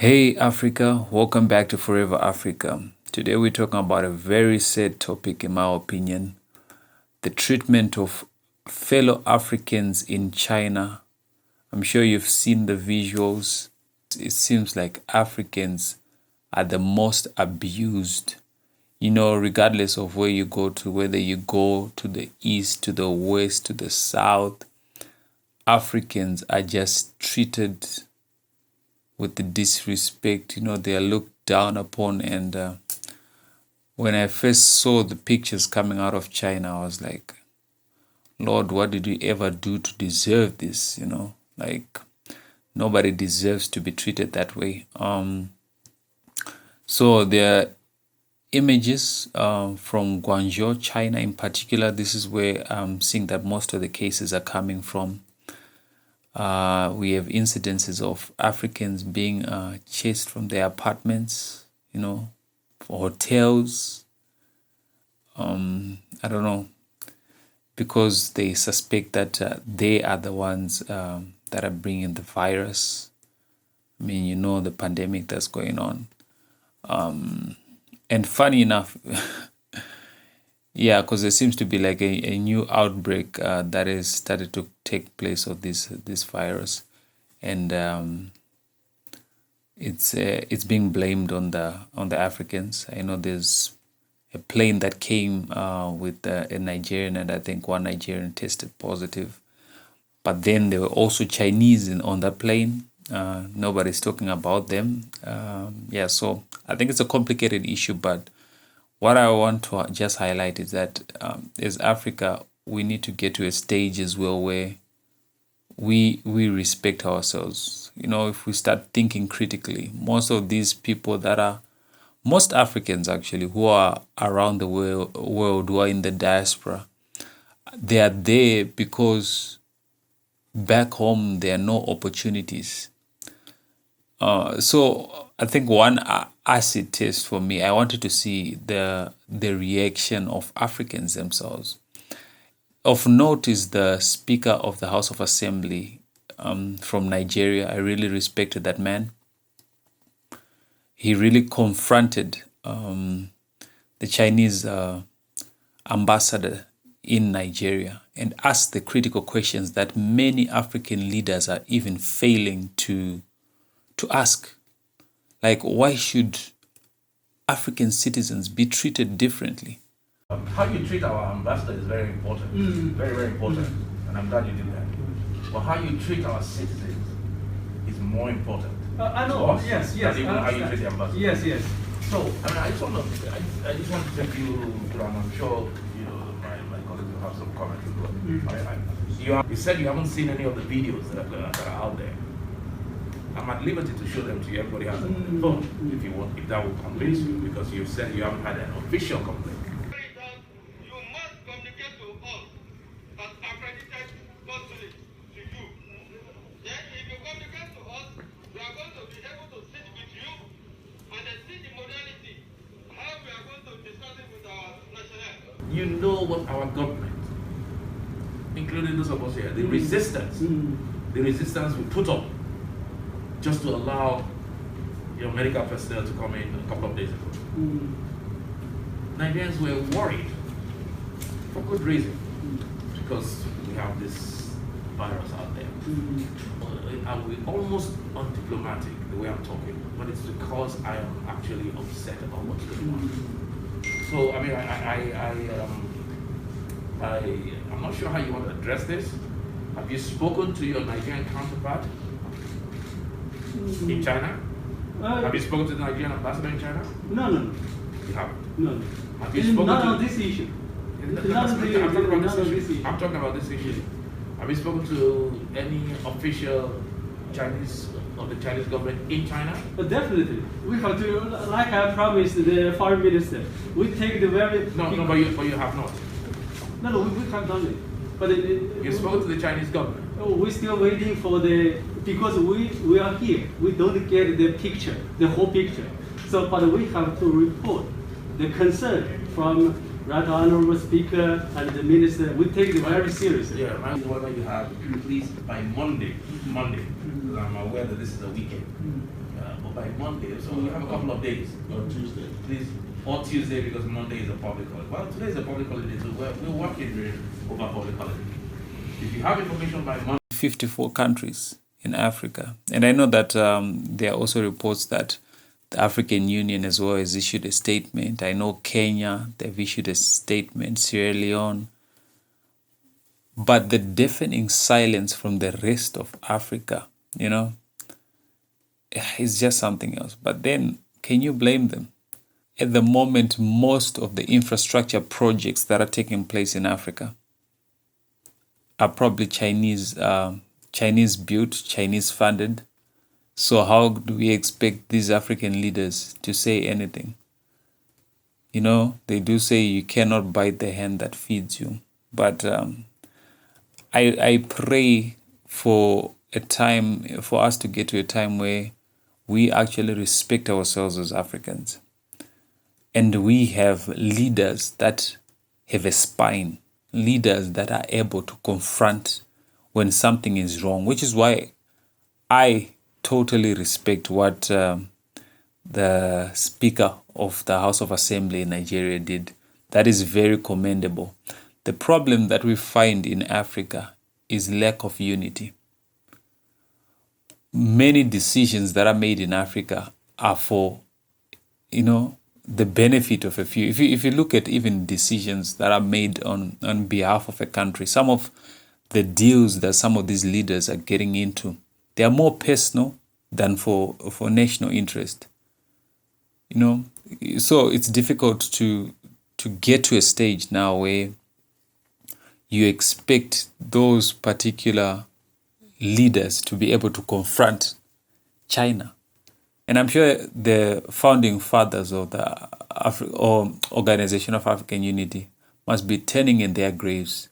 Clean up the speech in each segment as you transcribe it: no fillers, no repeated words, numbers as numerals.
Hey Africa, welcome back to Forever Africa. Today we're talking about a very sad topic, in my opinion, the treatment of fellow Africans in China. I'm sure you've seen the visuals. It seems like Africans are the most abused, regardless of where you go to, whether you go to the east, to the west, to the south, Africans are just treated with the disrespect. They are looked down upon. And when I first saw the pictures coming out of China, I was like, Lord, what did we ever do to deserve this? Like nobody deserves to be treated that way. So there are images from Guangzhou, China in particular. This is where I'm seeing that most of the cases are coming from. We have incidences of Africans being chased from their apartments, for hotels. I don't know, because they suspect that they are the ones that are bringing the virus. I mean, the pandemic that's going on. And funny enough, yeah, because there seems to be like a new outbreak that has started to take place of this virus, and it's being blamed on the Africans. I know there's a plane that came with a Nigerian, and I think one Nigerian tested positive, but then there were also Chinese on that plane. Nobody's talking about them. Yeah, so I think it's a complicated issue, but what I want to just highlight is that as Africa, we need to get to a stage as well where we respect ourselves. If we start thinking critically, most Africans actually who are around the world, who are in the diaspora, they are there because back home there are no opportunities. So I think one acid test for me, I wanted to see the reaction of Africans themselves. Of note is the Speaker of the House of Assembly from Nigeria. I really respected that man. He really confronted the Chinese ambassador in Nigeria and asked the critical questions that many African leaders are even failing to ask. Like, why should African citizens be treated differently? How you treat our ambassador is very important. Very, very important. And I'm glad you did that. But how you treat our citizens is more important. I know. Yes. Than even how you treat the ambassador. Yes. So, I just want to take you, and I'm sure my colleagues will have some comments as well. You said you haven't seen any of the videos that are out there. I'm at liberty to show them to you. Everybody has a phone if you want, if that will convince you, because you said you haven't had an official complaint. You must communicate to us as accredited consulates to you. Then if you communicate to us, we are going to be able to sit with you and then see the modality, how we are going to discuss it with our national. You know what our government, including those of us here, the resistance we put up just to allow your medical personnel to come in a couple of days ago. Nigerians were worried for good reason, because we have this virus out there. And we're almost undiplomatic the way I'm talking, but it's because I am actually upset about what's going on. So I'm not sure how you want to address this. Have you spoken to your Nigerian counterpart in China? Have you spoken to the Nigerian ambassador in China? No. You haven't? No. Have you spoken not to on this issue. I'm talking about this issue. Have you spoken to any official Chinese of the Chinese government in China? Definitely. We have to, like I promised the foreign minister, we take the very... No, but you have not. No, we have done it. But You spoke to the Chinese government? We're still waiting for because we are here. We don't get the picture, the whole picture. So, but we have to report the concern from Right Honorable Speaker and the Minister. We take it very seriously. Yeah, whether you have, please, by Monday, because I'm aware that this is a weekend, or by Monday. So we have a couple of days. On Tuesday. Please, or Tuesday because Monday is a public holiday. Well, today is a public holiday, so we're working during over public holiday. If you have information by Monday, 54 countries in Africa. And I know that there are also reports that the African Union as well has issued a statement. I know Kenya, they've issued a statement, Sierra Leone. But the deafening silence from the rest of Africa, is just something else. But then, can you blame them? At the moment, most of the infrastructure projects that are taking place in Africa are probably Chinese built, Chinese funded. So how do we expect these African leaders to say anything? They do say you cannot bite the hand that feeds you. But I pray for us to get to a time where we actually respect ourselves as Africans. And we have leaders that have a spine, leaders that are able to confront when something is wrong, which is why I totally respect what the Speaker of the House of Assembly in Nigeria did. That is very commendable. The problem that we find in Africa is lack of unity. Many decisions that are made in Africa are for, the benefit of a few. If you look at even decisions that are made on behalf of a country, some of the deals that some of these leaders are getting into, they are more personal than for national interest. So it's difficult to get to a stage now where you expect those particular leaders to be able to confront China. And I'm sure the founding fathers of the Organization of African Unity must be turning in their graves.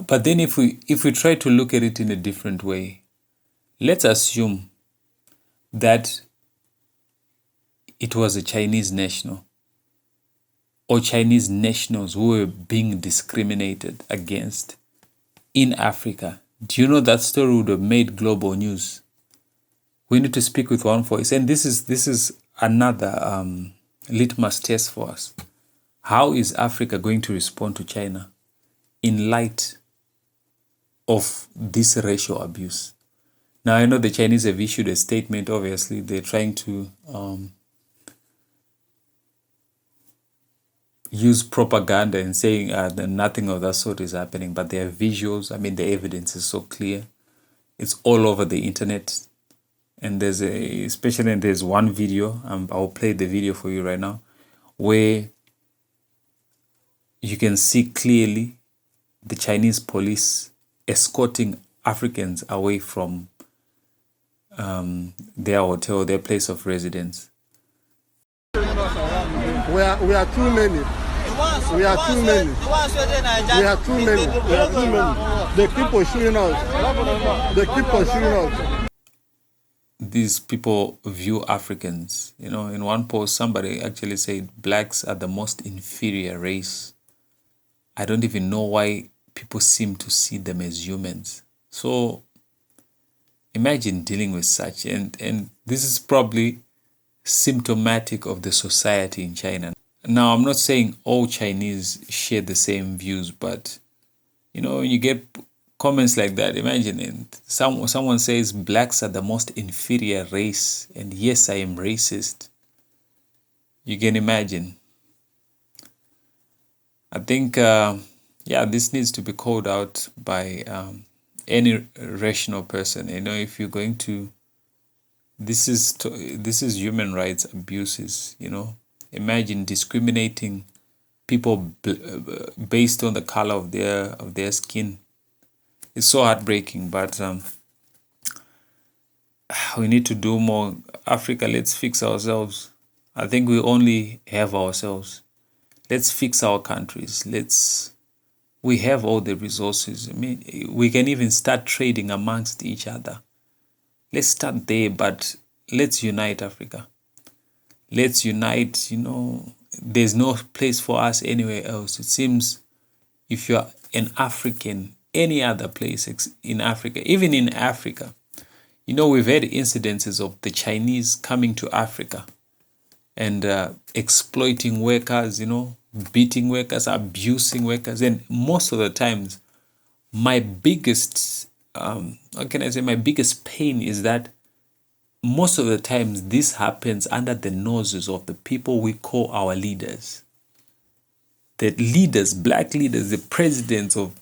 But then if we try to look at it in a different way, let's assume that it was a Chinese national or Chinese nationals who were being discriminated against in Africa. Do you know that story would have made global news? We need to speak with one voice. And this is another litmus test for us. How is Africa going to respond to China in light of this racial abuse? Now, I know the Chinese have issued a statement. Obviously, they're trying to use propaganda and saying that nothing of that sort is happening. But there are visuals. The evidence is so clear. It's all over the internet. And there's one video, I'll play the video for you right now, where you can see clearly the Chinese police escorting Africans away from their hotel, their place of residence. We are too many. We are too many. We are too many. We are too many. They keep pursuing us. They keep pursuing us. These people view Africans. In one post, somebody actually said blacks are the most inferior race. I don't even know why people seem to see them as humans. So imagine dealing with such. And this is probably symptomatic of the society in China. Now, I'm not saying all Chinese share the same views, but, when you get comments like that, imagine it. Someone says blacks are the most inferior race, and yes, I am racist. You can imagine. I think, this needs to be called out by any rational person. If you're going to, this is human rights abuses. Imagine discriminating people based on the color of their skin. It's so heartbreaking, but we need to do more. Africa, let's fix ourselves. I think we only have ourselves. Let's fix our countries. We have all the resources. We can even start trading amongst each other. Let's start there, but let's unite Africa. Let's unite, there's no place for us anywhere else. It seems if you're an African, any other place in Africa, even in Africa, You know, we've had incidences of the Chinese coming to Africa and exploiting workers, you know, beating workers, abusing workers. And most of the times, my biggest, how can I say, my biggest pain is that most of the times this happens under the noses of the people we call our leaders. The leaders, black leaders, the presidents of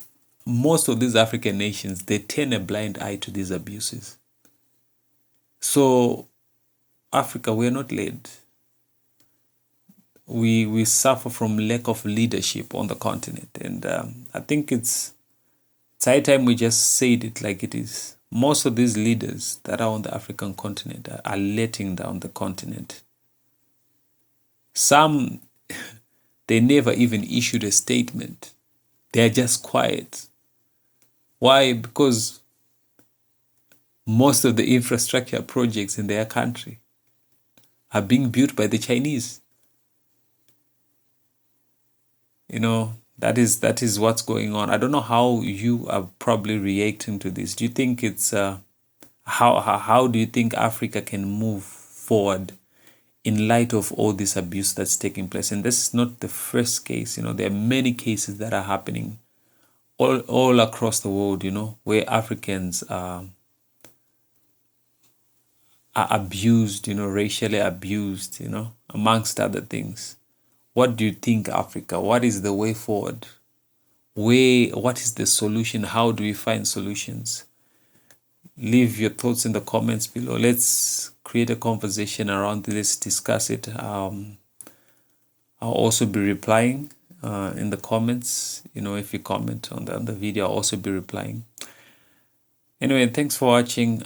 most of these African nations, they turn a blind eye to these abuses. So, Africa, we are not led. We suffer from lack of leadership on the continent. And I think it's high time we just said it like it is. Most of these leaders that are on the African continent are letting down the continent. Some, they never even issued a statement. They are just quiet. Why? Because most of the infrastructure projects in their country are being built by the Chinese. You know, that is what's going on. I don't know how you are probably reacting to this. Do you think it's how do you think Africa can move forward in light of all this abuse that's taking place? And this is not the first case. You know, there are many cases that are happening all across the world, you know, where Africans are abused, you know, racially abused, you know, amongst other things. What do you think, Africa? What is the way forward? What is the solution? How do we find solutions? Leave your thoughts in the comments below. Let's create a conversation around this. Let's discuss it. I'll also be replying in the comments. You know, if you comment on the video, I'll also be replying. Anyway, thanks for watching.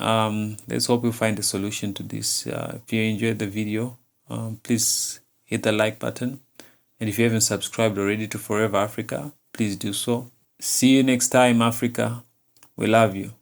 Let's hope you find a solution to this. If you enjoyed the video, please hit the like button. And if you haven't subscribed already to Forever Africa, please do so. See you next time, Africa. We love you.